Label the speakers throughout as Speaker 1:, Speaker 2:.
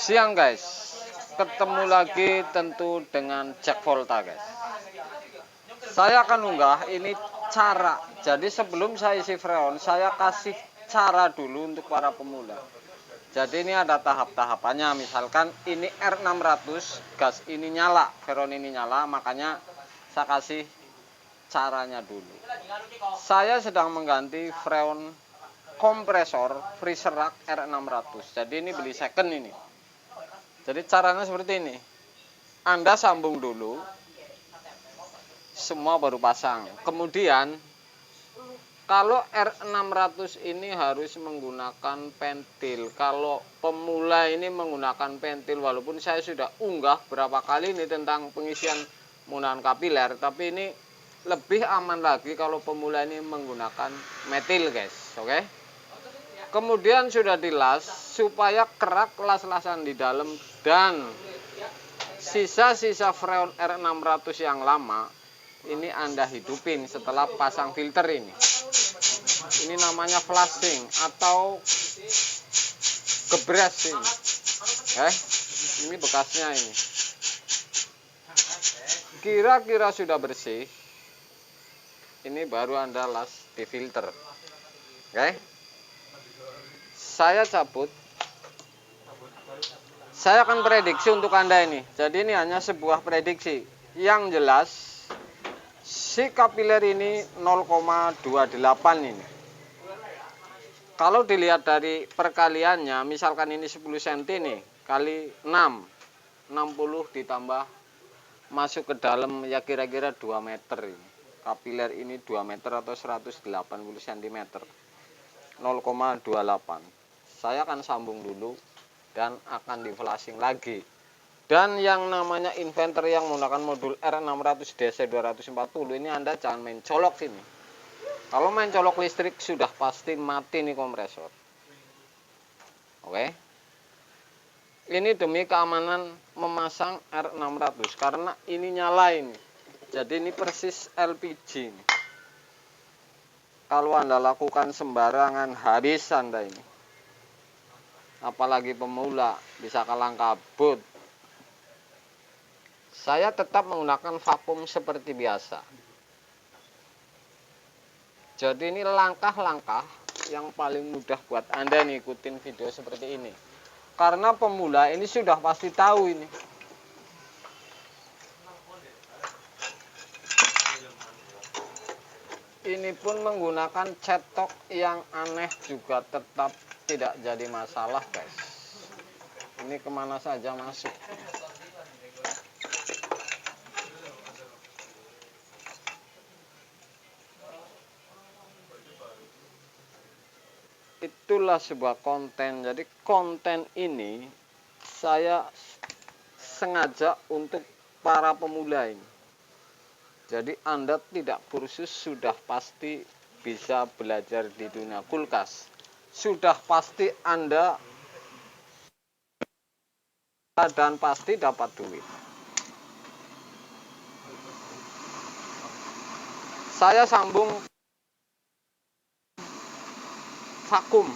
Speaker 1: Siang guys, ketemu lagi tentu dengan Jack Volta guys. Saya akan unggah ini cara. Jadi sebelum saya isi freon, saya kasih cara dulu untuk para pemula. Jadi ini ada tahap-tahapannya. Misalkan ini R600, gas ini nyala, freon ini nyala, makanya saya kasih caranya dulu. Saya sedang mengganti freon kompresor freezer rack R600. Jadi ini beli second ini. Jadi caranya seperti ini. Anda sambung dulu, semua baru pasang. Kemudian kalau R600 ini harus menggunakan pentil. Kalau pemula ini menggunakan pentil, walaupun saya sudah unggah berapa kali ini tentang pengisian menggunakan kapiler, tapi ini lebih aman lagi kalau pemula ini menggunakan metil guys. Oke? Kemudian sudah dilas supaya kerak las-lasan di dalam, dan sisa-sisa freon R600 yang lama ini Anda hidupin setelah pasang filter ini. Ini namanya flashing atau gebres ini. Ini bekasnya ini. Kira-kira sudah bersih. Ini baru Anda las di filter. Saya cabut. Saya akan prediksi untuk Anda ini. Jadi ini hanya sebuah prediksi. Yang jelas si kapiler ini 0,28 ini. Kalau dilihat dari perkaliannya, misalkan ini 10 cm nih kali 6, 60 ditambah masuk ke dalam ya kira-kira 2 meter ini. Kapiler ini 2 meter atau 180 cm. 0,28. Saya akan sambung dulu dan akan di flashing lagi. Dan yang namanya inverter yang menggunakan modul R600 DC 240 ini Anda jangan main colok sini. Kalau main colok listrik sudah pasti mati nih kompresor. Oke. Ini demi keamanan memasang R600 karena ini nyala ini. Jadi ini persis LPG ini. Kalau Anda lakukan sembarangan habis Anda ini. Apalagi pemula bisa kalang kabut. Saya tetap menggunakan vakum seperti biasa. Jadi ini langkah-langkah yang paling mudah buat Anda nih ikutin video seperti ini. Karena pemula ini sudah pasti tahu ini. Ini pun menggunakan cetok yang aneh juga tetap tidak jadi masalah guys. Ini kemana saja masuk. Itulah sebuah konten. Jadi konten ini saya sengaja untuk para pemula ini. Jadi Anda tidak kursus sudah pasti bisa belajar di dunia kulkas. Sudah pasti Anda dan pasti dapat duit. Saya sambung vakum.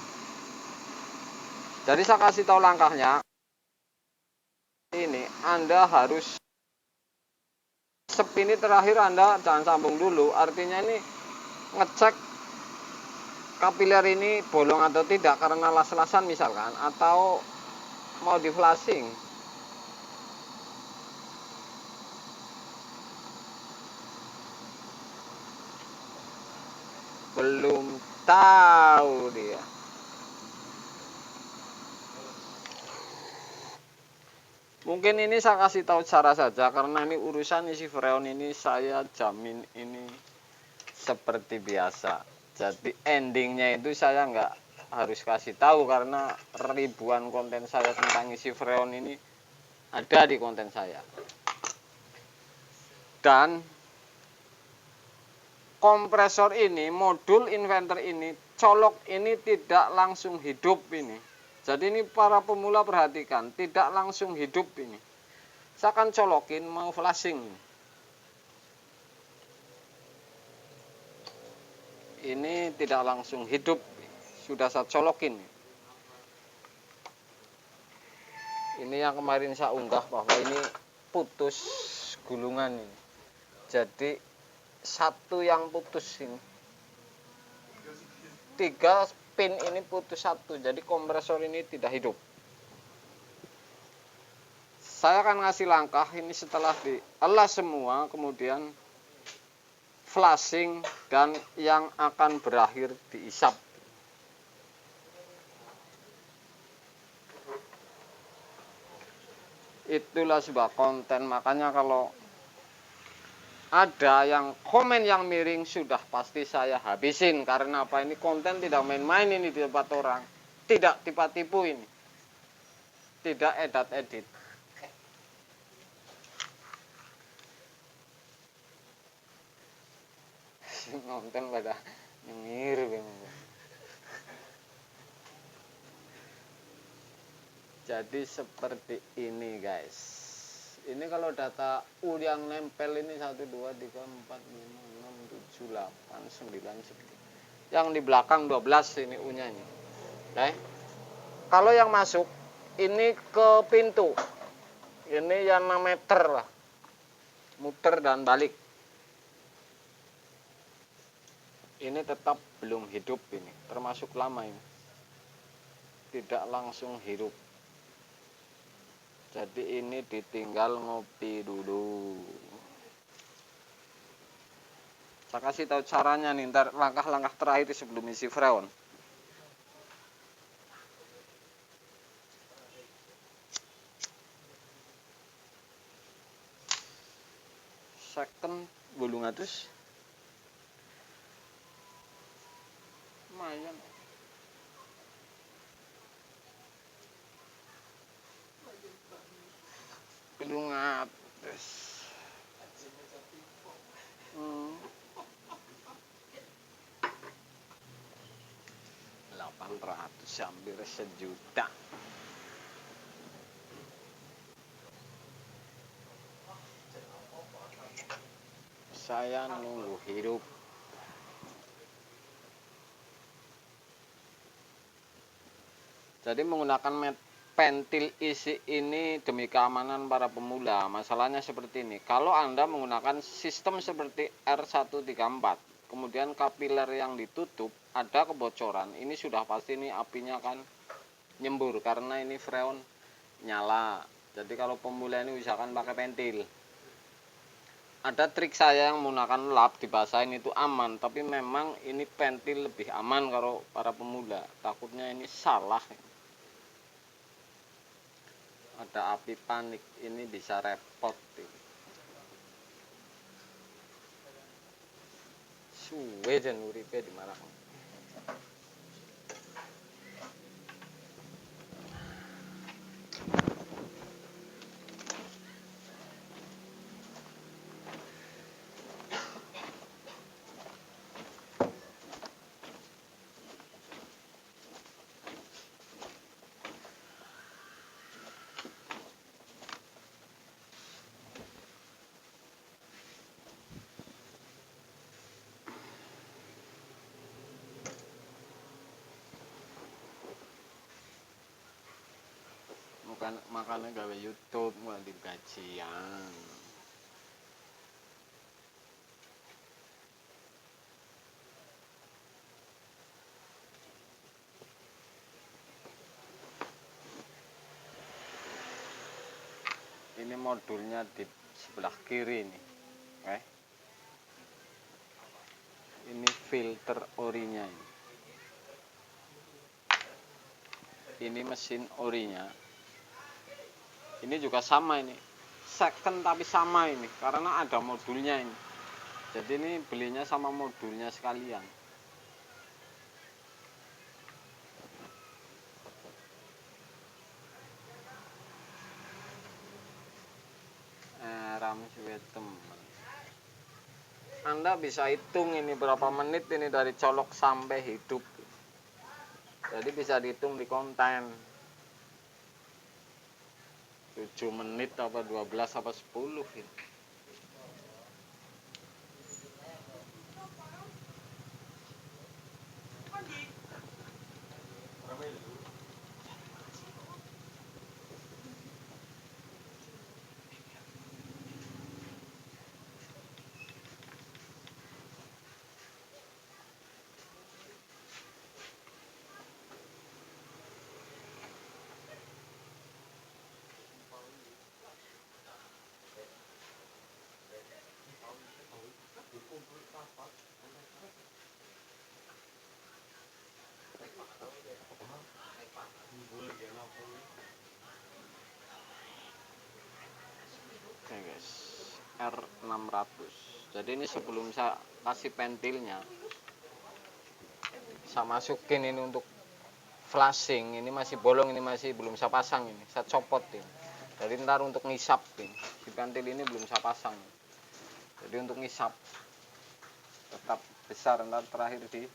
Speaker 1: Jadi saya kasih tahu langkahnya. Ini Anda harus ini terakhir Anda jangan sambung dulu. Artinya ini ngecek kapiler ini bolong atau tidak karena las-lasan misalkan, atau mau di flashing. Belum tahu dia. Mungkin ini saya kasih tahu cara saja karena ini urusan isi freon ini saya jamin ini seperti biasa. Jadi endingnya itu saya nggak harus kasih tahu karena ribuan konten saya tentang isi freon ini ada di konten saya. Dan kompresor ini, modul inverter ini, colok ini tidak langsung hidup ini. Jadi ini para pemula perhatikan, tidak langsung hidup ini. Saya akan colokin mau flashing. Ini tidak langsung hidup, sudah saya colokin. Ini yang kemarin saya unggah bahwa ini putus gulungan ini. Jadi satu yang putus ini. 3 pin ini putus satu. Jadi kompresor ini tidak hidup. Saya akan ngasih langkah ini setelah dielas semua, kemudian flashing dan yang akan berakhir diisap. Itulah sebuah konten, makanya kalau ada yang komen yang miring sudah pasti saya habisin. Karena apa, ini konten tidak main-main ini di tempat orang, tidak tipu-tipu ini, tidak edit. Nonton pada nyengir memang. Jadi seperti ini guys. Ini kalau data U yang nempel ini 1 2 3 4 5 6 7 8 9 10. Yang di belakang 12 ini U-nya ini. Oke. Kalau yang masuk ini ke pintu. Ini yang 6 meter lah. Muter dan balik. Ini tetap belum hidup ini, termasuk lama ini. Tidak langsung hidup. Jadi ini ditinggal ngopi dulu. Saya kasih tahu caranya nih, ntar langkah-langkah terakhir sebelum isi freon. Second gulung atus. Lumayan. Gulung atus. 800 hampir 1 juta. Saya nunggu hidup. Jadi menggunakan pentil isi ini demi keamanan para pemula. Masalahnya seperti ini. Kalau Anda menggunakan sistem seperti R134, kemudian kapiler yang ditutup ada kebocoran, ini sudah pasti ini apinya akan nyembur karena ini freon nyala. Jadi kalau pemula ini usahakan pakai pentil. Ada trik saya yang menggunakan lap dibasahin itu aman, tapi memang ini pentil lebih aman kalau para pemula. Takutnya ini salah. Ada api panik, ini bisa repot. Suwe jan uripe di marah. Makanya gawe YouTube mau di gajian. Ini modulnya di sebelah kiri nih. Oke. Ini filter orinya ini. Ini mesin orinya. Ini juga sama ini, second tapi sama ini, karena ada modulnya ini. Jadi ini belinya sama modulnya sekalian. Ram Swetem. Anda bisa hitung ini berapa menit ini dari colok sampai hidup. Jadi bisa dihitung di konten. 7 menit apa 12 apa 10 gitu. R600. Jadi ini sebelum saya kasih pentilnya, saya masukin ini untuk flashing. Ini masih bolong, ini masih belum saya pasang, ini saya copot ini. Jadi ntar untuk ngisap ini, di pentil ini belum saya pasang. Jadi untuk ngisap tetap besar, ntar terakhir di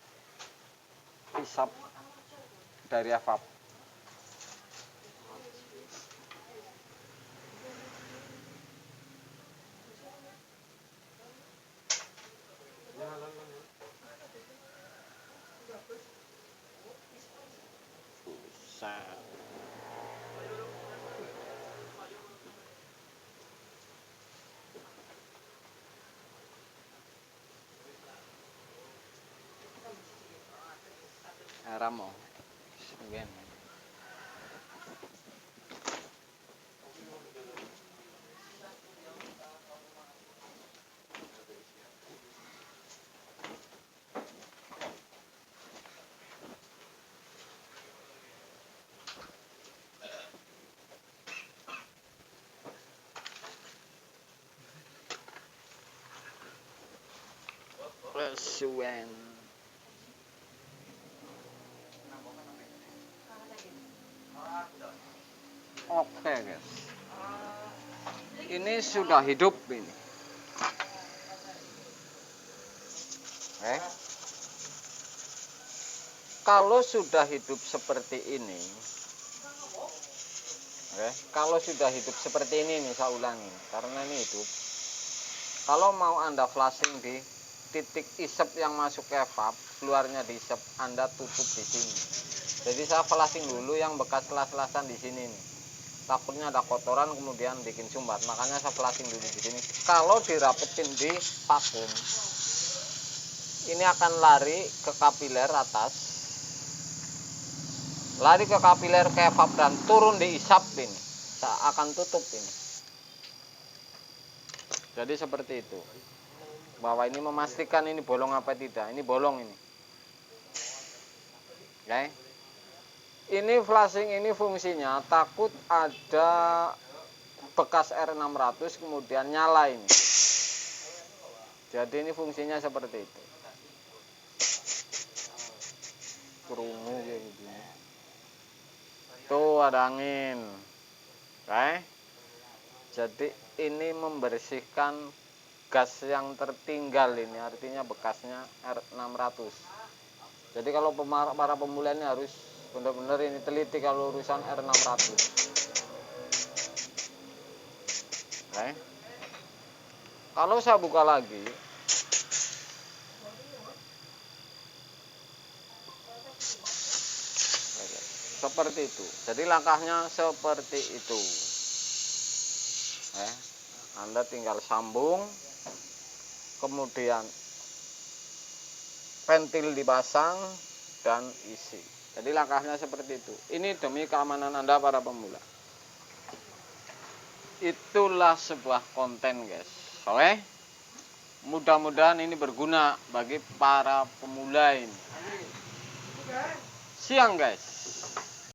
Speaker 1: isap dari evap. Ramo again. Suwen. Oke guys, ini sudah hidup ini. Kalau sudah hidup seperti ini, kalau sudah hidup seperti ini nih, saya ulangi karena ini hidup. Kalau mau Anda flashing di titik isep yang masuk ke evap, keluarnya diisep, Anda tutup di sini. Jadi saya flashing dulu yang bekas las-lasan di sini nih. Takutnya ada kotoran kemudian bikin sumbat, makanya saya flashing dulu di sini. Kalau dirapetin di vakum, ini akan lari ke kapiler atas, lari ke kapiler ke evap dan turun di isap ini. Saya akan tutup ini. Jadi seperti itu. Bahwa ini memastikan ini bolong apa tidak. Ini bolong ini. Oke. Ini flashing ini fungsinya takut ada bekas R600 kemudian nyala ini. Jadi ini fungsinya seperti itu. Kerungu kayak begini. Tuh ada angin. Oke. Jadi ini membersihkan gas yang tertinggal ini, artinya bekasnya R600. Jadi kalau para pemula ini harus benar-benar ini teliti kalau urusan R600. Oke. Kalau saya buka lagi, seperti itu. Jadi langkahnya seperti itu. Anda tinggal sambung, kemudian ventil dipasang dan isi. Jadi langkahnya seperti itu. Ini demi keamanan Anda para pemula. Itulah sebuah konten guys. Oke. Mudah-mudahan ini berguna bagi para pemula ini. Siang guys.